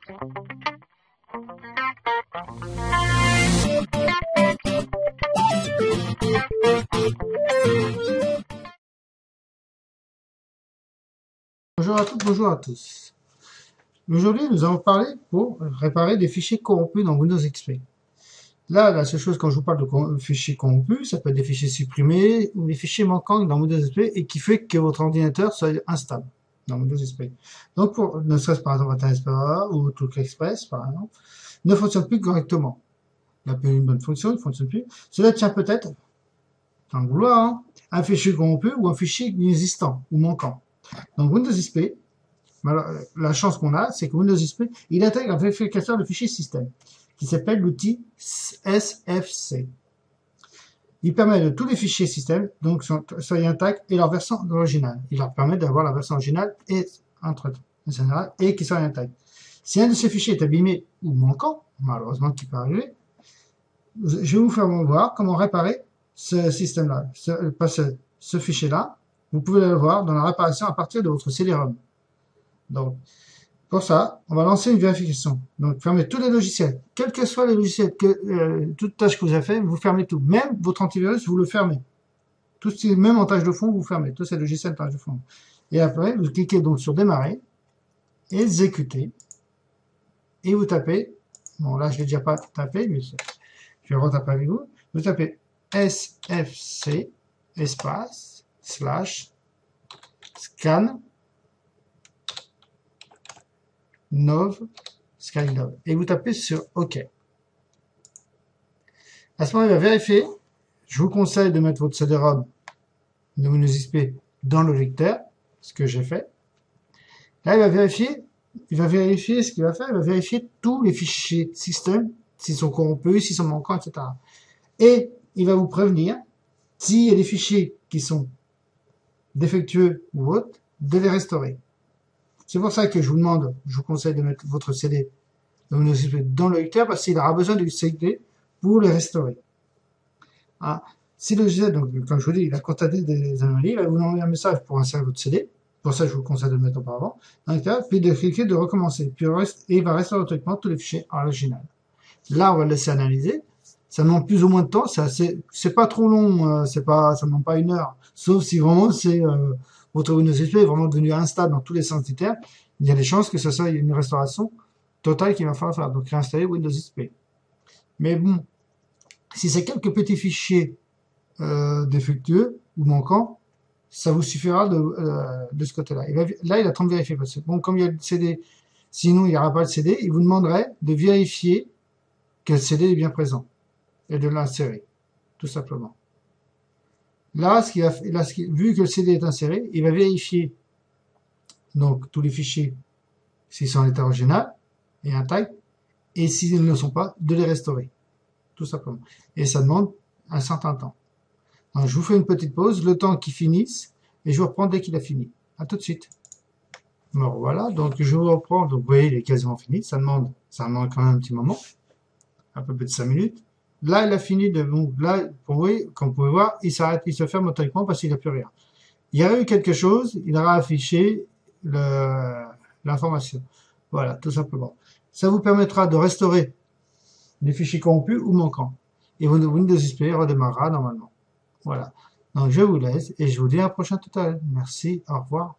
Bonjour à toutes, bonjour à tous. Aujourd'hui, nous allons parler pour réparer des fichiers corrompus dans Windows XP. Là, la seule chose quand je vous parle de fichiers corrompus, ça peut être des fichiers supprimés ou des fichiers manquants dans Windows XP et qui fait que votre ordinateur soit instable dans Windows XP. Donc, ne serait-ce par exemple Internet Explorer ou Outlook Express, par exemple, ne fonctionne plus correctement. Il n'a plus une bonne fonction, il ne fonctionne plus. Cela tient peut-être, sans le vouloir, hein, un fichier corrompu ou un fichier inexistant ou manquant. Donc Windows XP, la chance qu'on a, c'est que Windows XP, il intègre un vérificateur de fichiers système qui s'appelle l'outil SFC. Il permet de tous les fichiers système, donc soient intacts et leur version originale. Il leur permet d'avoir la version originale et général et qui soit intacte. Si un de ces fichiers est abîmé ou manquant, malheureusement qui peut arriver, je vais vous faire voir comment réparer ce système-là, ce fichier-là. Vous pouvez le voir dans la réparation à partir de votre CD-ROM. Donc, pour ça, on va lancer une vérification. Donc, fermez tous les logiciels. Quels que soient les logiciels, toute tâche que vous avez fait, vous fermez tout. Même votre antivirus, vous le fermez. Tout ce qui est même en tâche de fond, vous fermez. Tous ces logiciels en tâche de fond. Et après, vous cliquez donc sur démarrer, exécuter, et vous tapez, bon là je l'ai déjà pas tapé, mais je vais retaper avec vous. Vous tapez sfc espace / scan nov skynov et vous tapez sur OK. À ce moment, il va vérifier. Je vous conseille de mettre votre CD-ROM de Windows XP dans le lecteur, ce que j'ai fait. Là, il va vérifier ce qu'il va faire. Il va vérifier tous les fichiers système, s'ils sont corrompus, s'ils sont manquants, etc. Et il va vous prévenir s'il y a des fichiers qui sont défectueux ou autres, de les restaurer. C'est pour ça que je vous conseille de mettre votre CD dans le lecteur parce qu'il aura besoin du CD pour les restaurer. Ah, si le logiciel, donc, comme je vous dis, il a constaté des anomalies, il va vous envoyer un message pour insérer votre CD. Pour ça, je vous conseille de le mettre auparavant. Dans le cas, puis de cliquer de recommencer. Puis et il va restaurer automatiquement tous les fichiers originaux. Là, on va le laisser analyser. Ça demande plus ou moins de temps. C'est pas trop long. Ça demande pas 1 heure. Sauf si vraiment votre Windows XP est vraiment devenu instable dans tous les sens du terme. Il y a des chances que ce soit une restauration totale qu'il va falloir faire. Donc, réinstaller Windows XP. Mais bon, si c'est quelques petits fichiers défectueux ou manquants, ça vous suffira de ce côté-là. Là, il attend de vérifier. Parce que, bon, comme il y a le CD, sinon il n'y aura pas le CD, il vous demanderait de vérifier que le CD est bien présent et de l'insérer, tout simplement. Là, vu que le CD est inséré, il va vérifier donc tous les fichiers s'ils sont en état original et intact, et s'ils ne le sont pas, de les restaurer, tout simplement. Et ça demande un certain temps. Donc, je vous fais une petite pause, le temps qu'il finisse, et je vous reprends dès qu'il a fini. À tout de suite. Bon, voilà, donc je vous reprends. Donc, vous voyez, il est quasiment fini. Ça demande quand même un petit moment, un peu plus de 5 minutes. Là, il a fini de, bon, là, comme vous pouvez voir, il s'arrête, il se ferme automatiquement parce qu'il n'a plus rien. Il y a eu quelque chose, il aura affiché l'information. Voilà, tout simplement. Ça vous permettra de restaurer les fichiers corrompus ou manquants. Et Windows XP redémarrera normalement. Voilà. Donc, je vous laisse et je vous dis à un prochain tutoriel. Merci, au revoir.